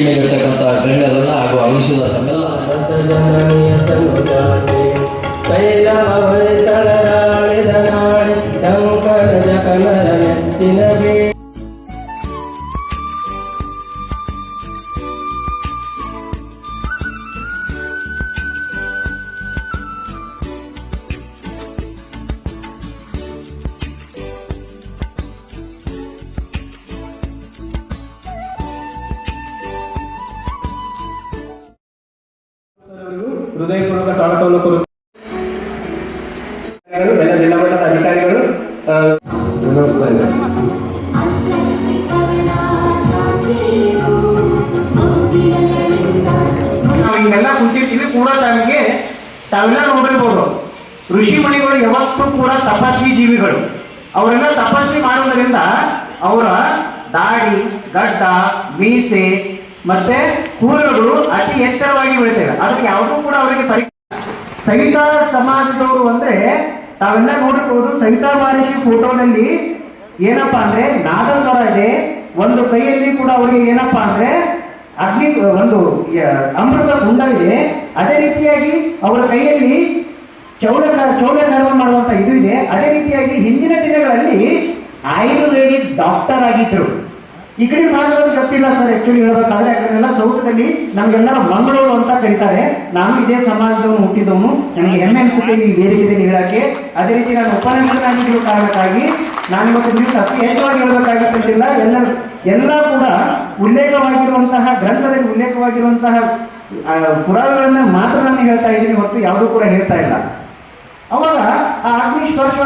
ಮೇಲಿರ್ತಕ್ಕಂಥ ಗಣ್ಯರನ್ನ ಹಾಗೂ ಆಗಮಿಸಿದ ತಮ್ಮೆಲ್ಲ ಹೃದಯಪೂರ್ವಕ ಸ್ವಾಗತವನ್ನು ಕೋರುತ್ತೇವೆ. ಎಲ್ಲ ಜಿಲ್ಲಾ ಮಟ್ಟದ ಅಧಿಕಾರಿಗಳು ನಾವು ಹಿಂಗೆಲ್ಲ ಕೂತಿರ್ತೀವಿ ಕೂಡ ತಾವೆಲ್ಲ ನೋಡಿರ್ಬೋದು. ಋಷಿ ಮುನಿಗಳು ಯಾವತ್ತೂ ಕೂಡ ತಪಸ್ವಿ ಜೀವಿಗಳು. ಅವರೆಲ್ಲ ತಪಸ್ವಿ ಮಾಡುವುದರಿಂದ ಅವರ ದಾಡಿ, ಗಡ್ಡ, ಮೀಸೆ ಮತ್ತೆ ಕೂದಲುಗಳು ಅತಿ ಎತ್ತರವಾಗಿ ಬೆಳಿತೇವೆ. ಅದಕ್ಕೆ ಯಾವುದೂ ಕೂಡ ಅವರಿಗೆ ಸಹಿತಾ ಸಮಾಜದವರು ಅಂದ್ರೆ ತಾವೆಲ್ಲ ನೋಡಿರ್ಬೋದು. ಸಹಿತಾ ಮಹರ್ಷಿ ಫೋಟೋದಲ್ಲಿ ಏನಪ್ಪಾ ಅಂದ್ರೆ ನಾಗಸ್ವರ ಇದೆ. ಒಂದು ಕೈಯಲ್ಲಿ ಕೂಡ ಅವರಿಗೆ ಏನಪ್ಪಾ ಅಂದ್ರೆ ಅಗ್ನಿ ಒಂದು ಅಮೃತ ಕುಂಡ ಇದೆ. ಅದೇ ರೀತಿಯಾಗಿ ಅವರ ಕೈಯಲ್ಲಿ ಚೌಳ ಕರ್ಮ ಮಾಡುವಂತ ಇದು ಇದೆ. ಅದೇ ರೀತಿಯಾಗಿ ಹಿಂದಿನ ದಿನಗಳಲ್ಲಿ ಆಯುರ್ವೇದಿಕ್ ಡಾಕ್ಟರ್ ಆಗಿದ್ರು. ಈ ಕಡೆ ಭಾಗದಲ್ಲಿ ಗೊತ್ತಿಲ್ಲ ಸರ್, ಆಕ್ಚುಲಿ ಹೇಳ್ಬೇಕಾದ್ರೆ. ಯಾಕಂದ್ರೆ ಸೌತದಲ್ಲಿ ನಮ್ಗೆಲ್ಲರ ಮಂಗಳೂರು ಅಂತ ಕರೀತಾರೆ. ನಾನು ಇದೇ ಸಮಾಜದವನು, ಹುಟ್ಟಿದವನು. ನನಗೆ ಹೆಮ್ಮೆ ಅನ್ಸುತ್ತೆ ಈ ವೇದಿಕೆಯಲ್ಲಿ ಹೇಳಕ್ಕೆ. ಅದೇ ರೀತಿ ನಾನು ಉಪನ್ಯಾಸಕನಾಗಿರುವ ಕಾರಣಕ್ಕಾಗಿ ನಾನು ಇವತ್ತು ದಿವಸ ಅತಿ ಹೆಚ್ಚವಾಗಿ ಹೇಳಬೇಕಾಗಿಲ್ಲ. ಎಲ್ಲ ಕೂಡ ಉಲ್ಲೇಖವಾಗಿರುವಂತಹ ಗ್ರಂಥದಲ್ಲಿ ಉಲ್ಲೇಖವಾಗಿರುವಂತಹ ಪುರಾವೆಗಳನ್ನ ಮಾತ್ರ ನಾನು ಹೇಳ್ತಾ ಇದ್ದೀನಿ, ಹೊರತು ಯಾವುದೂ ಕೂಡ ಹೇಳ್ತಾ ಇಲ್ಲ. ಅವಾಗ ಆ ಅಗ್ನಿ ಸ್ಪರ್ಶ